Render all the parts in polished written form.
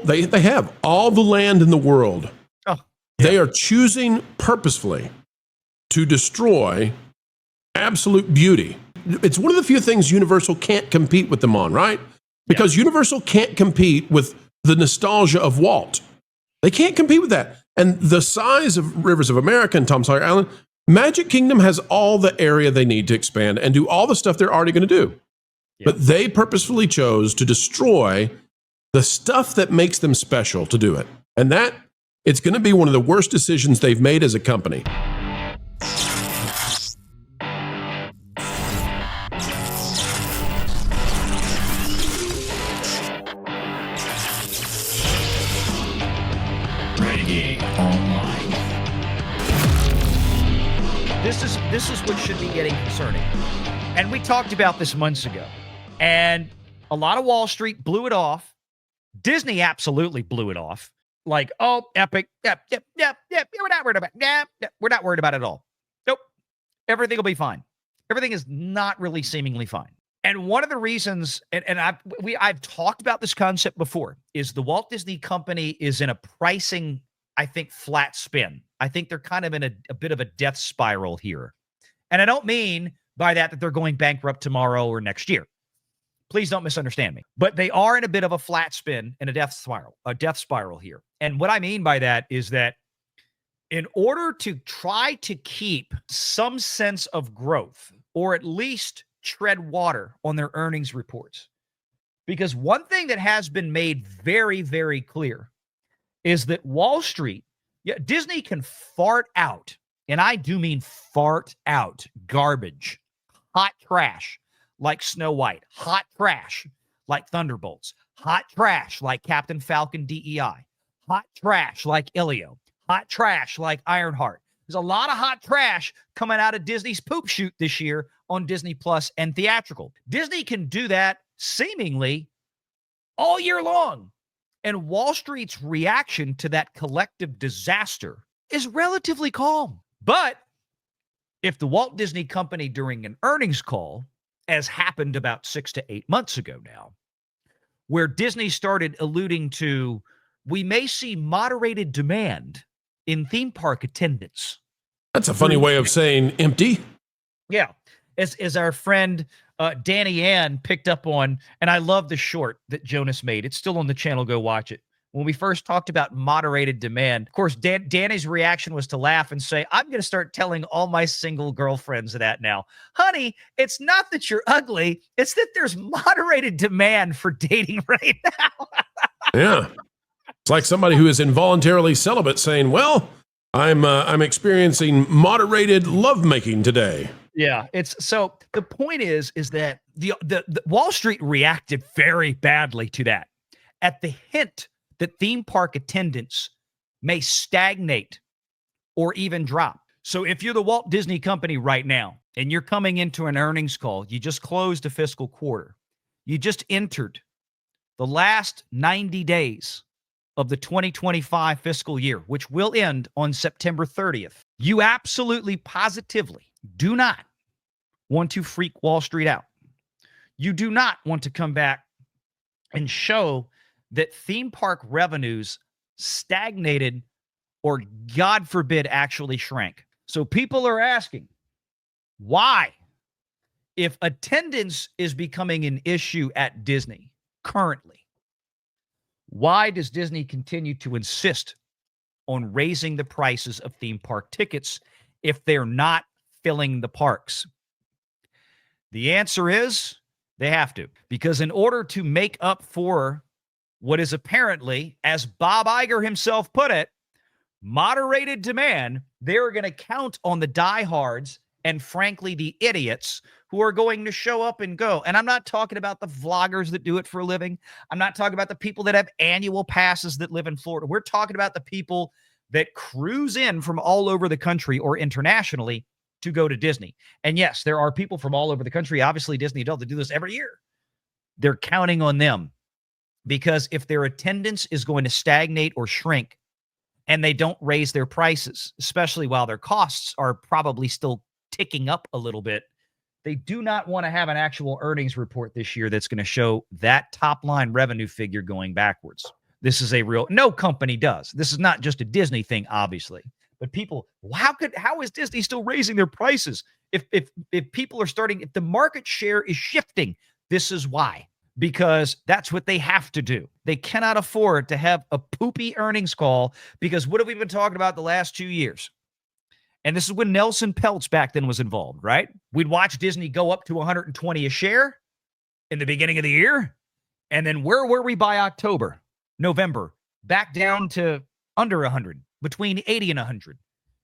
They have all the land in the world. Oh, yeah. They are choosing purposefully to destroy absolute beauty. It's one of the few things Universal can't compete with them on, right? Because Universal can't compete with the nostalgia of Walt. They can't compete with that. And the size of Rivers of America and Tom Sawyer Island, Magic Kingdom has all the area they need to expand and do all the stuff they're already going to do. But they purposefully chose to destroy the stuff that makes them special to do it. And that, it's going to be one of the worst decisions they've made as a company. Renegade Online. This is what should be getting concerning. And we talked about this months ago. And a lot of Wall Street blew it off. Disney absolutely blew it off. Like, oh, epic. Yep. We're not worried about it. We're not worried about it at all. Nope. Everything will be fine. Everything is not really seemingly fine. And one of the reasons, and I've talked about this concept before, is the Walt Disney Company is in a pricing, I think, flat spin. I think they're kind of in a bit of a death spiral here. And I don't mean by that they're going bankrupt tomorrow or next year. Please don't misunderstand me. But they are in a bit of a flat spin and a death spiral here. And what I mean by that is that in order to try to keep some sense of growth, or at least tread water on their earnings reports, because one thing that has been made very, very clear is that Wall Street, Disney can fart out, and I do mean fart out, garbage, hot trash, like Snow White, hot trash like Thunderbolts, hot trash like Captain Falcon DEI, hot trash like Ilio, hot trash like Ironheart. There's a lot of hot trash coming out of Disney's poop shoot this year on Disney Plus and theatrical. Disney can do that seemingly all year long. And Wall Street's reaction to that collective disaster is relatively calm. But if the Walt Disney Company during an earnings call, as happened about 6 to 8 months ago now, where Disney started alluding to, we may see moderated demand in theme park attendance. That's a funny way of saying empty. Yeah. As our friend Danny Ann picked up on, and I love the short that Jonas made. It's still on the channel. Go watch it. When we first talked about moderated demand, of course, Danny's reaction was to laugh and say, I'm going to start telling all my single girlfriends that now. Honey, it's not that you're ugly. It's that there's moderated demand for dating right now. Yeah. It's like somebody who is involuntarily celibate saying, well, I'm experiencing moderated lovemaking today. Yeah, it's so the point is that the Wall Street reacted very badly to that. At the hint that theme park attendance may stagnate or even drop. So if you're the Walt Disney Company right now and you're coming into an earnings call, you just closed a fiscal quarter, you just entered the last 90 days of the 2025 fiscal year, which will end on September 30th, you absolutely positively do not want to freak Wall Street out. You do not want to come back and show that theme park revenues stagnated or, God forbid, actually shrank. So people are asking, why? If attendance is becoming an issue at Disney currently, why does Disney continue to insist on raising the prices of theme park tickets if they're not filling the parks? The answer is they have to, because in order to make up for what is apparently, as Bob Iger himself put it, moderated demand, they're going to count on the diehards and, frankly, the idiots who are going to show up and go. And I'm not talking about the vloggers that do it for a living. I'm not talking about the people that have annual passes that live in Florida. We're talking about the people that cruise in from all over the country or internationally to go to Disney. And yes, there are people from all over the country, obviously Disney adult, that do this every year. They're counting on them, because if their attendance is going to stagnate or shrink and they don't raise their prices, especially while their costs are probably still ticking up a little bit, they do not want to have an actual earnings report this year that's going to show that top line revenue figure going backwards. This is a real, no company does. This is not just a Disney thing, obviously. But people, how is Disney still raising their prices? If people are starting, if the market share is shifting, this is why. Because that's what they have to do. They cannot afford to have a poopy earnings call, because what have we been talking about the last 2 years? And this is when Nelson Peltz back then was involved, right? We'd watch Disney go up to 120 a share in the beginning of the year. And then where were we by October, November? Back down to under 100, between 80 and 100.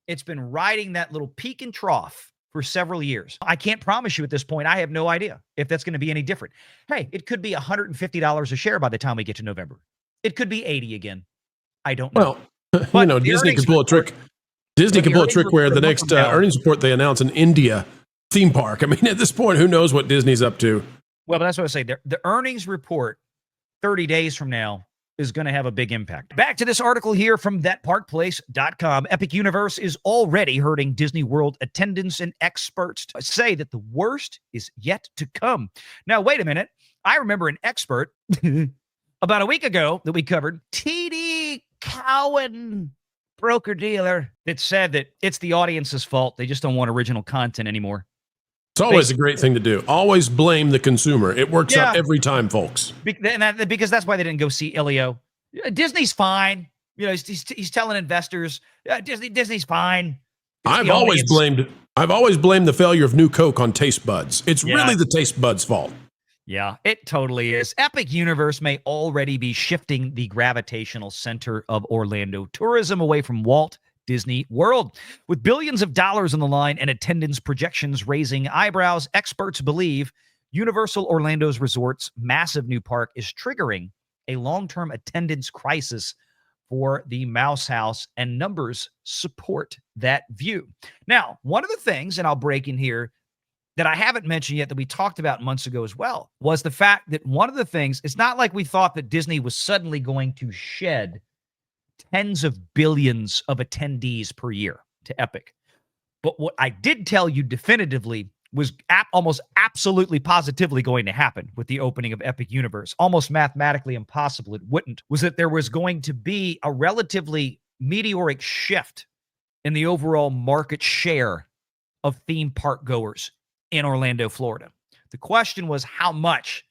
It's been riding that little peak and trough for several years. I can't promise you at this point. I have no idea if that's going to be any different. Hey, it could be $150 a share by the time we get to November. It could be 80 again. I don't know. Well, But Disney can pull a trick. Disney can pull a trick where the next earnings report they announce an India theme park. I mean, at this point, who knows what Disney's up to? Well, but that's what I say. The earnings report 30 days from now is going to have a big impact. Back to this article here from thatparkplace.com. Epic Universe is already hurting Disney World attendance, and experts say that the worst is yet to come. Now, wait a minute. I remember an expert about a week ago that we covered, TD Cowen, broker-dealer, that said that it's the audience's fault. They just don't want original content anymore. It's always a great thing to do. Always blame the consumer. It works out every time, folks. Because that's why they didn't go see Elio. Disney's fine. You know, he's telling investors, Disney's fine. I've always blamed the failure of New Coke on taste buds. It's really the taste buds' fault. Yeah, it totally is. Epic Universe may already be shifting the gravitational center of Orlando tourism away from Walt Disney World. With billions of dollars on the line and attendance projections raising eyebrows, experts believe Universal Orlando's resort's massive new park is triggering a long-term attendance crisis for the Mouse House, and numbers support that view. Now, one of the things, and I'll break in here, that I haven't mentioned yet that we talked about months ago as well, was the fact that one of the things, it's not like we thought that Disney was suddenly going to shed tens of billions of attendees per year to Epic. But what I did tell you definitively was almost absolutely positively going to happen with the opening of Epic Universe, almost mathematically impossible it wouldn't, was that there was going to be a relatively meteoric shift in the overall market share of theme park goers in Orlando, Florida. The question was, how much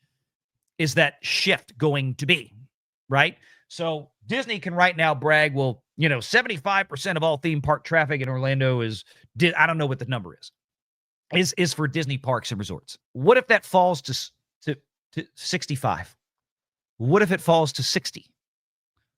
is that shift going to be, right? So Disney can right now brag, well, 75% of all theme park traffic in Orlando I don't know what the number is for Disney parks and resorts. What if that falls to 65? What if it falls to 60?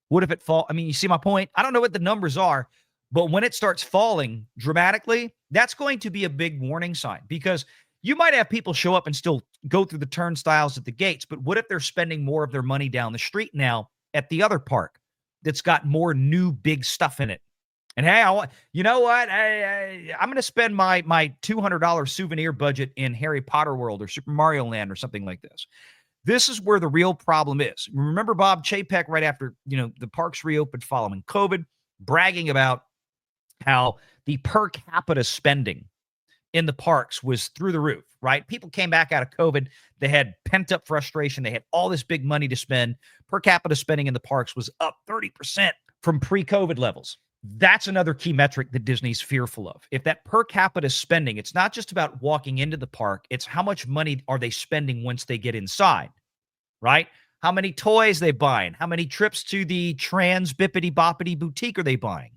What if it you see my point? I don't know what the numbers are, but when it starts falling dramatically, that's going to be a big warning sign, because you might have people show up and still go through the turnstiles at the gates, but what if they're spending more of their money down the street now at the other park that's got more new big stuff in it? And hey, you know what? I'm going to spend my $200 souvenir budget in Harry Potter World or Super Mario Land or something like this. This is where the real problem is. Remember Bob Chapek right after, the parks reopened following COVID, bragging about how the per capita spending in the parks was through the roof, right? People came back out of COVID. They had pent up frustration. They had all this big money to spend. Per capita spending in the parks was up 30% from pre-COVID levels. That's another key metric that Disney's fearful of. If that per capita spending, it's not just about walking into the park, it's how much money are they spending once they get inside, right? How many toys they buying? How many trips to the Trans Bippity Boppity Boutique are they buying?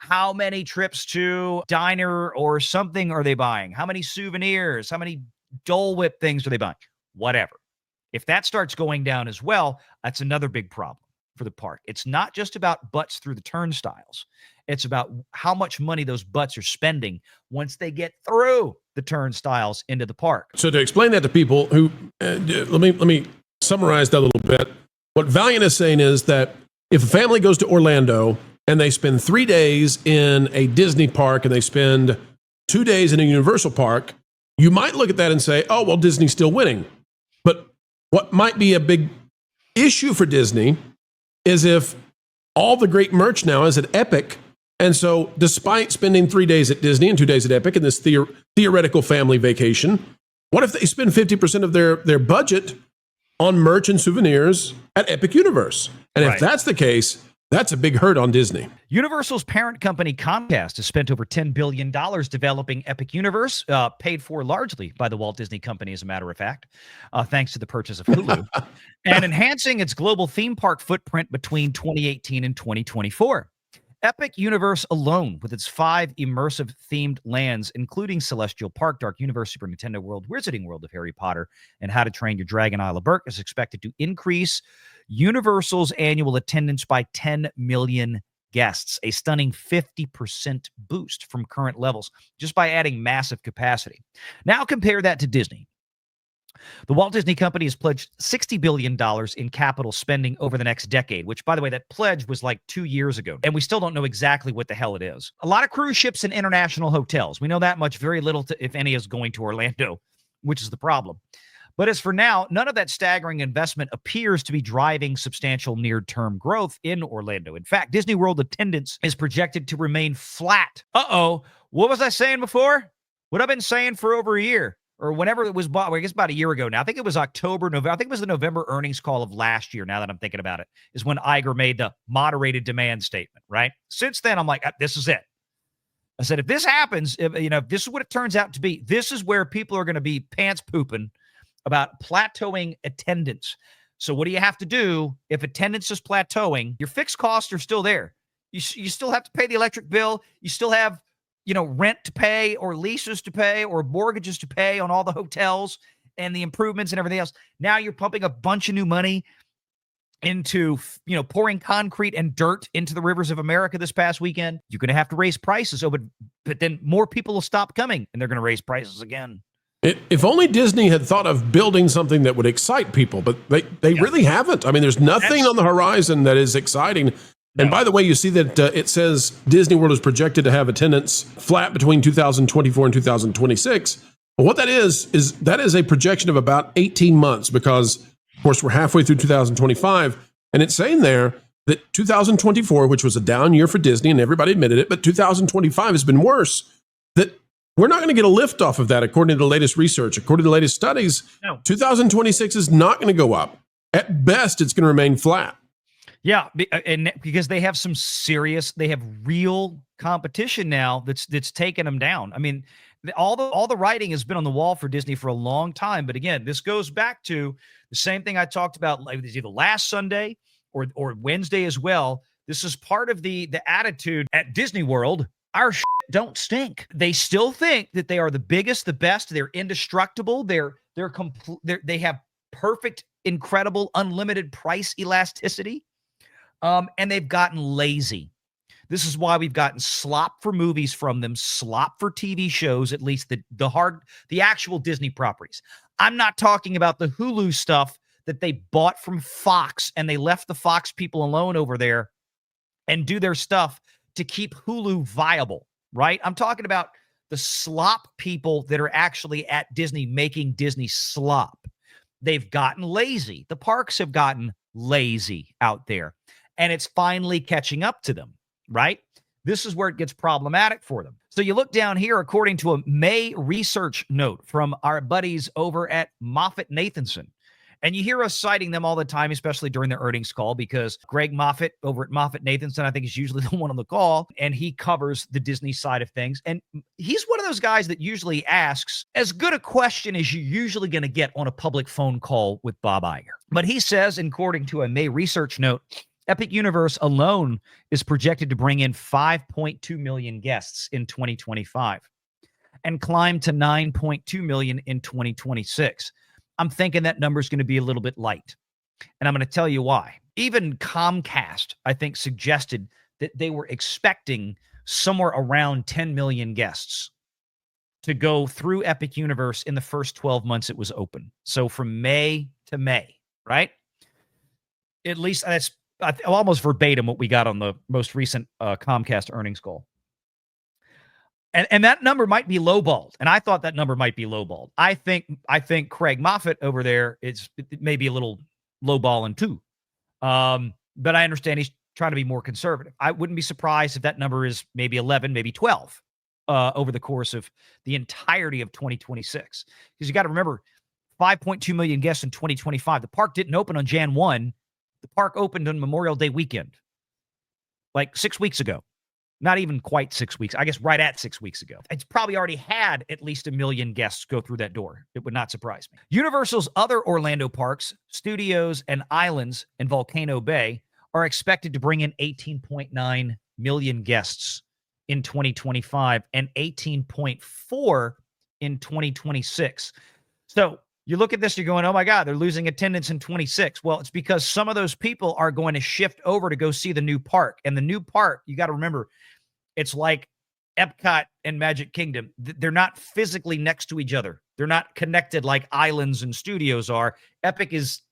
How many trips to diner or something are they buying? How many souvenirs? How many Dole Whip things are they buying? Whatever. If that starts going down as well, that's another big problem for the park. It's not just about butts through the turnstiles. It's about how much money those butts are spending once they get through the turnstiles into the park. So to explain that to people who, let me summarize that a little bit. What Valliant is saying is that if a family goes to Orlando and they spend 3 days in a Disney park and they spend 2 days in a Universal park, you might look at that and say, oh, well, Disney's still winning. But what might be a big issue for Disney is if all the great merch now is at Epic, and so despite spending 3 days at Disney and 2 days at Epic in this theoretical family vacation, what if they spend 50% of their budget on merch and souvenirs at Epic Universe? And if Right. that's the case, that's a big hurt on Disney. Universal's parent company Comcast has spent over $10 billion developing Epic Universe, paid for largely by the Walt Disney Company, as a matter of fact, thanks to the purchase of Hulu, and enhancing its global theme park footprint between 2018 and 2024. Epic Universe alone, with its 5 immersive themed lands, including Celestial Park, Dark Universe, Super Nintendo World, Wizarding World of Harry Potter, and How to Train Your Dragon Isle of Berk, is expected to increase Universal's annual attendance by 10 million guests, a stunning 50% boost from current levels, just by adding massive capacity. Now compare that to Disney. The Walt Disney Company has pledged $60 billion in capital spending over the next decade, which, by the way, that pledge was like 2 years ago, and we still don't know exactly what the hell it is. A lot of cruise ships and international hotels. We know that much. Very little, if any, is going to Orlando, which is the problem. But as for now, none of that staggering investment appears to be driving substantial near-term growth in Orlando. In fact, Disney World attendance is projected to remain flat. Uh-oh. What was I saying before? What I've been saying for over a year, or whenever it was bought, well, I guess about a year ago now. I think it was October, November. I think it was the November earnings call of last year, now that I'm thinking about it, is when Iger made the moderated demand statement, right? Since then, I'm like, this is it. I said, if this happens, if this is what it turns out to be, this is where people are going to be pants pooping about plateauing attendance. So what do you have to do if attendance is plateauing? Your fixed costs are still there. You still have to pay the electric bill. You still have, rent to pay, or leases to pay, or mortgages to pay on all the hotels and the improvements and everything else. Now you're pumping a bunch of new money into, pouring concrete and dirt into the rivers of America this past weekend. You're going to have to raise prices. But then more people will stop coming, and they're going to raise prices again. If only Disney had thought of building something that would excite people, but they really haven't. I mean, there's nothing on the horizon that is exciting. And by the way, you see that it says Disney World is projected to have attendance flat between 2024 and 2026. Well, what that is that is a projection of about 18 months because, of course, we're halfway through 2025. And it's saying there that 2024, which was a down year for Disney, and everybody admitted it, but 2025 has been worse, that we're not going to get a lift off of that, according to the latest research. According to the latest studies, 2026 is not going to go up. At best, it's going to remain flat. Yeah, and because they have they have real competition now that's taken them down. I mean, all the writing has been on the wall for Disney for a long time. But again, this goes back to the same thing I talked about either last Sunday or Wednesday as well. This is part of the attitude at Disney World. Our shit don't stink. They still think that they are the biggest, the best. They're indestructible. They have perfect, incredible, unlimited price elasticity. And they've gotten lazy. This is why we've gotten slop for movies from them, slop for TV shows, at least the actual Disney properties. I'm not talking about the Hulu stuff that they bought from Fox, and they left the Fox people alone over there and do their stuff to keep Hulu viable, right? I'm talking about the slop people that are actually at Disney making Disney slop. They've gotten lazy. The parks have gotten lazy out there, and it's finally catching up to them, right? This is where it gets problematic for them. So you look down here, according to a May research note from our buddies over at MoffettNathanson. And you hear us citing them all the time, especially during the earnings call, because Greg Moffett over at MoffettNathanson, I think, is usually the one on the call, and he covers the Disney side of things. And he's one of those guys that usually asks as good a question as you're usually going to get on a public phone call with Bob Iger. But he says, according to a May research note, Epic Universe alone is projected to bring in 5.2 million guests in 2025 and climb to 9.2 million in 2026. I'm thinking that number is going to be a little bit light. And I'm going to tell you why. Even Comcast, I think, suggested that they were expecting somewhere around 10 million guests to go through Epic Universe in the first 12 months it was open. So from May to May, right? At least that's almost verbatim what we got on the most recent Comcast earnings call. And that number might be lowballed. And I thought that number might be lowballed. I think Craig Moffett over there it may be a little lowballing too. But I understand he's trying to be more conservative. I wouldn't be surprised if that number is maybe 11, maybe 12 over the course of the entirety of 2026. Because you got to remember, 5.2 million guests in 2025. The park didn't open on Jan 1. The park opened on Memorial Day weekend, like 6 weeks ago. Not even quite 6 weeks. I guess right at 6 weeks ago. It's probably already had at least 1 million guests go through that door. It would not surprise me. Universal's other Orlando parks, Studios and Islands and Volcano Bay, are expected to bring in 18.9 million guests in 2025 and 18.4 in 2026. So you look at this, you're going, oh my God, they're losing attendance in 26. Well, it's because some of those people are going to shift over to go see the new park. And the new park, you got to remember, it's like Epcot and Magic Kingdom. They're not physically next to each other. They're not connected like Islands and Studios are. Epic is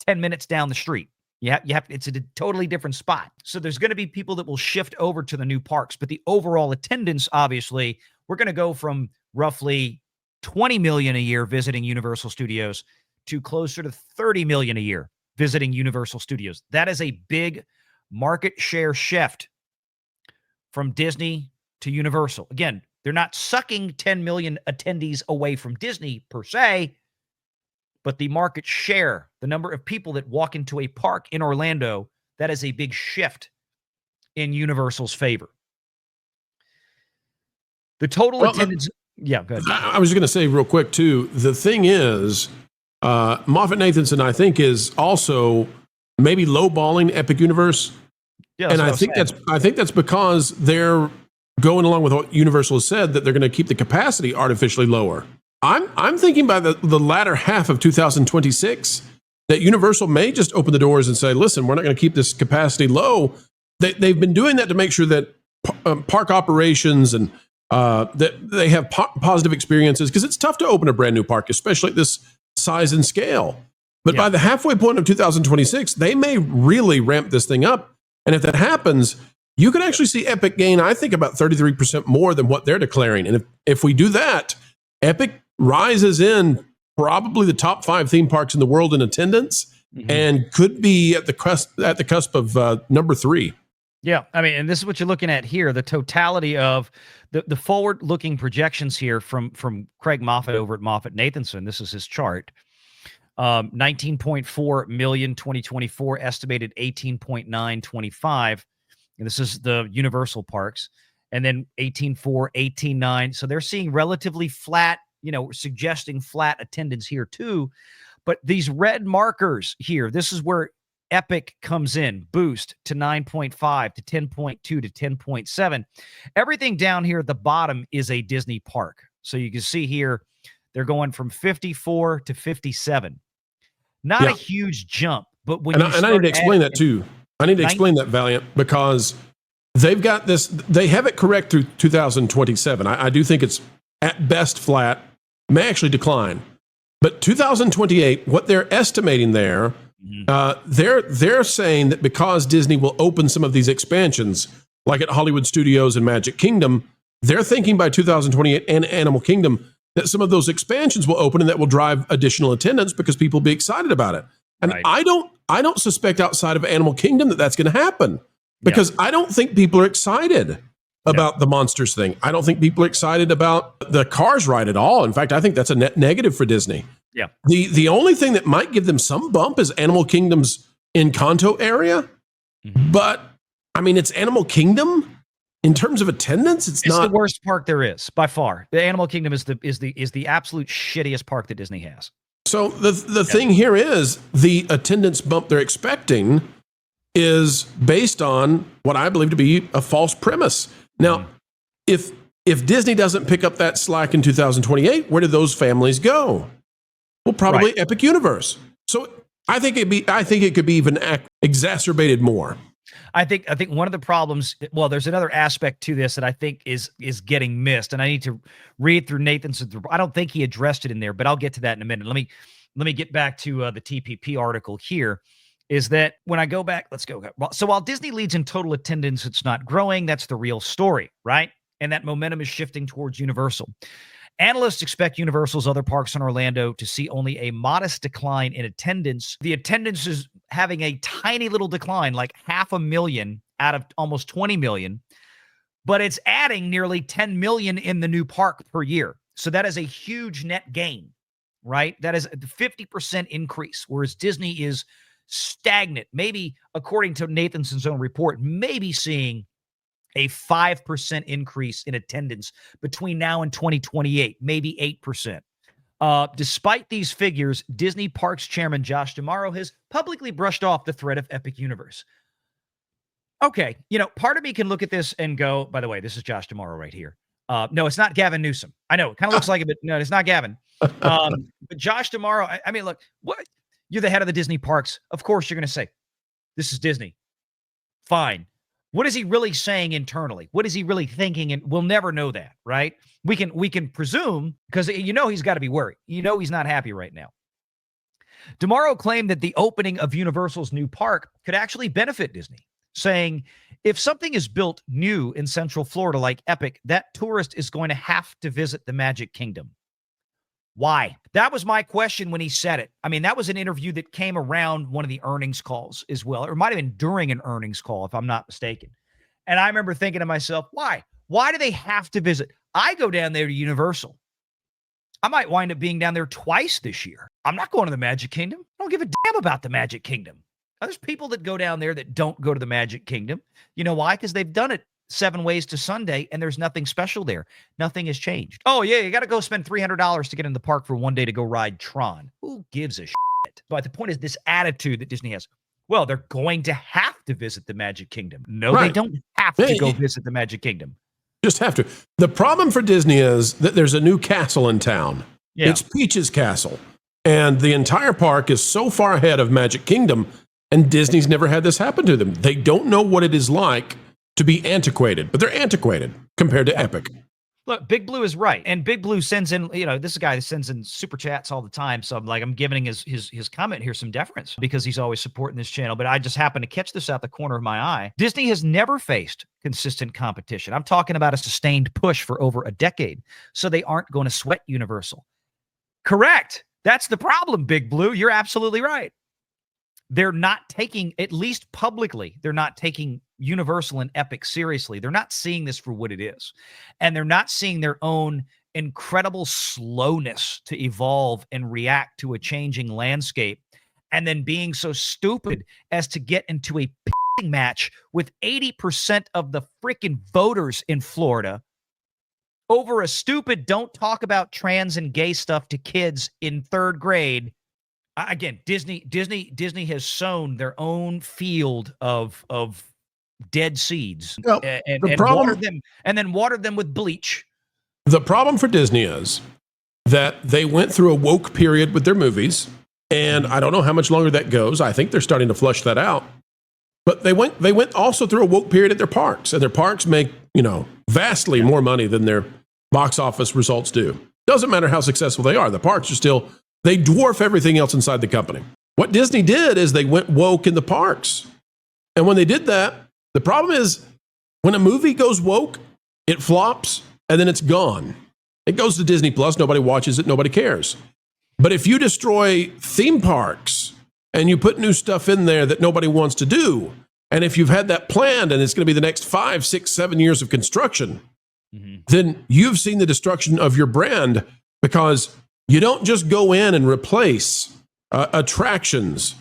10 minutes down the street. It's a totally different spot. So there's going to be people that will shift over to the new parks, but the overall attendance, obviously, we're going to go from roughly 20 million a year visiting Universal Studios to closer to 30 million a year visiting Universal Studios. That is a big market share shift from Disney to Universal. Again, they're not sucking 10 million attendees away from Disney per se, but the market share, the number of people that walk into a park in Orlando, that is a big shift in Universal's favor. The total attendance... Yeah, go ahead. I was going to say real quick, too, the thing is, Moffett-Nathanson, I think, is also maybe lowballing Epic Universe. Yeah, and I think that's because they're going along with what Universal has said, that they're going to keep the capacity artificially lower. I'm thinking by the latter half of 2026 that Universal may just open the doors and say, listen, we're not going to keep this capacity low. They've been doing that to make sure that park operations and that they have positive experiences, because it's tough to open a brand new park, especially at this size and scale. But by the halfway point of 2026, they may really ramp this thing up. And if that happens, you can actually see Epic gain, I think, about 33% more than what they're declaring. And if we do that, Epic rises in probably the top 5 theme parks in the world in attendance, and could be at the cusp of number 3. Yeah, I mean, and this is what you're looking at here, the totality of the forward-looking projections here from Craig Moffett over at Moffett-Nathanson. This is his chart. 19.4 million 2024, estimated 18.9 25. And this is the Universal parks. And then 18.4, 18.9. So they're seeing relatively flat, suggesting flat attendance here too. But these red markers here, this is where Epic comes in, boost to 9.5 to 10.2 to 10.7. Everything down here at the bottom is a Disney park. So you can see here, they're going from 54 to 57. Not a huge jump, but when I need to explain that too. I need to explain that, Valliant, because they've got this, they have it correct through 2027. I do think it's at best flat, may actually decline. But 2028, what they're estimating there, they're saying that because Disney will open some of these expansions, like at Hollywood Studios and Magic Kingdom, they're thinking by 2028 and Animal Kingdom that some of those expansions will open and that will drive additional attendance because people will be excited about it. And I don't suspect outside of Animal Kingdom that that's going to happen, because I don't think people are excited about the Monsters thing. I don't think people are excited about the Cars ride at all. In fact, I think that's a net negative for Disney. Yeah. The only thing that might give them some bump is Animal Kingdom's Encanto area. But I mean, it's Animal Kingdom. In terms of attendance, it's not the worst park there is by far. The Animal Kingdom is the absolute shittiest park that Disney has. So the thing here is the attendance bump they're expecting is based on what I believe to be a false premise. Now, if Disney doesn't pick up that slack in 2028, where do those families go? Well, probably Epic Universe. So I think it could be even exacerbated more. I think one of the problems, well, there's another aspect to this that I think is getting missed, and I need to read through Nathan's. I don't think he addressed it in there, but I'll get to that in a minute. Let me get back to the TPP article here. Is that when I go back, let's go. So while Disney leads in total attendance, it's not growing. That's the real story, right? And that momentum is shifting towards Universal. Analysts expect Universal's other parks in Orlando to see only a modest decline in attendance. The attendance is having a tiny little decline, like 500,000 out of almost 20 million, but it's adding nearly 10 million in the new park per year. So that is a huge net gain, right? That is a 50% increase, whereas Disney is stagnant, maybe according to Nathanson's own report, maybe seeing a 5% increase in attendance between now and 2028, maybe 8%. Despite these figures, Disney Parks chairman Josh D'Amaro has publicly brushed off the threat of Epic Universe. Okay, part of me can look at this and go, by the way, this is Josh D'Amaro right here. No, it's not Gavin Newsom. I know it kind of looks like it, but no, it's not Gavin. But Josh D'Amaro, I mean, look, what? You're the head of the Disney parks. Of course, you're going to say, this is Disney. Fine. What is he really saying internally? What is he really thinking? And we'll never know that, right? We can presume, because he's got to be worried. He's not happy right now. D'Amaro claimed that the opening of Universal's new park could actually benefit Disney, saying, if something is built new in Central Florida like Epic, that tourist is going to have to visit the Magic Kingdom. Why? That was my question when he said it. I mean, that was an interview that came around one of the earnings calls as well, or it might have been during an earnings call, if I'm not mistaken. And I remember thinking to myself, why? Why do they have to visit? I go down there to Universal. I might wind up being down there twice this year. I'm not going to the Magic Kingdom. I don't give a damn about the Magic Kingdom. There's people that go down there that don't go to the Magic Kingdom. You know why? Because they've done it 7 ways to Sunday, and there's nothing special there. Nothing has changed. Oh, yeah, you got to go spend $300 to get in the park for one day to go ride Tron. Who gives a shit? But the point is this attitude that Disney has. Well, they're going to have to visit the Magic Kingdom. No, They don't have to go visit the Magic Kingdom. Just have to. The problem for Disney is that there's a new castle in town. Yeah. It's Peach's Castle. And the entire park is so far ahead of Magic Kingdom, and Disney's never had this happen to them. They don't know what it is like to be antiquated, but they're antiquated compared to Epic. Look, Big Blue is right. And Big Blue sends in, this is a guy that sends in super chats all the time. So I'm giving his comment here some deference because he's always supporting this channel. But I just happened to catch this out the corner of my eye. Disney has never faced consistent competition. I'm talking about a sustained push for over a decade. So they aren't going to sweat Universal. Correct. That's the problem, Big Blue. You're absolutely right. They're not taking, at least publicly, they're not taking Universal and Epic seriously. They're not seeing this for what it is. And they're not seeing their own incredible slowness to evolve and react to a changing landscape, and then being so stupid as to get into a pissing match with 80% of the freaking voters in Florida over a stupid don't talk about trans and gay stuff to kids in 3rd grade. Again, Disney has sown their own field of dead seeds and watered them with bleach. The problem for Disney is that they went through a woke period with their movies, and I don't know how much longer that goes. I think they're starting to flush that out. But they went also through a woke period at their parks, and their parks make, vastly more money than their box office results do. Doesn't matter how successful they are. The parks are still, they dwarf everything else inside the company. What Disney did is they went woke in the parks. And when they did that, the problem is when a movie goes woke, it flops and then it's gone. It goes to Disney Plus. Nobody watches it. Nobody cares. But if you destroy theme parks and you put new stuff in there that nobody wants to do, and if you've had that planned and it's going to be the next 5, 6, 7 years of construction, then you've seen the destruction of your brand, because you don't just go in and replace attractions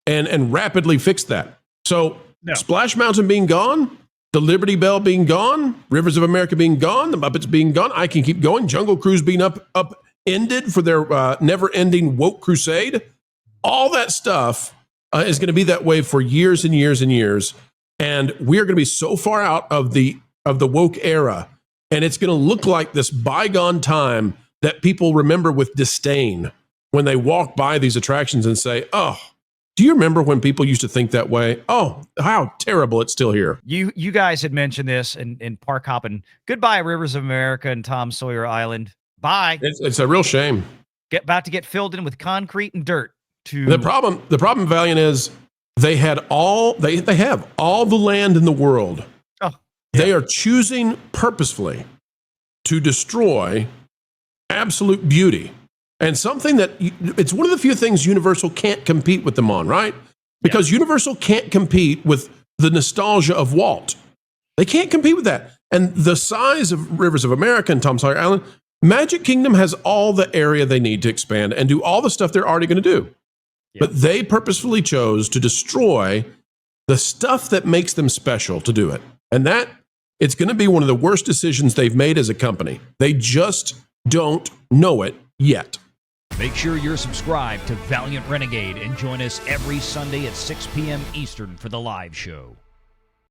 and rapidly fix that. So Splash Mountain being gone, the Liberty Bell being gone, Rivers of America being gone, the Muppets being gone, I can keep going, Jungle Cruise being upended for their never-ending woke crusade. All that stuff is going to be that way for years and years and years. And we are going to be so far out of the woke era, and it's going to look like this bygone time that people remember with disdain when they walk by these attractions and say, oh, do you remember when people used to think that way? Oh, how terrible it's still here. You guys had mentioned this in park hopping. Goodbye, Rivers of America and Tom Sawyer Island. Bye. It's a real shame. About to get filled in with concrete and dirt. The problem, Valiant, is they have all the land in the world. Oh, They are choosing purposefully to destroy absolute beauty. And something that it's one of the few things Universal can't compete with them on, right? Because Universal can't compete with the nostalgia of Walt. They can't compete with that. And the size of Rivers of America and Tom Sawyer Island, Magic Kingdom has all the area they need to expand and do all the stuff they're already going to do. But they purposefully chose to destroy the stuff that makes them special to do it. And that it's going to be one of the worst decisions they've made as a company. They just don't know it yet. Make sure you're subscribed to Valliant Renegade and join us every Sunday at 6 p.m. Eastern for the live show.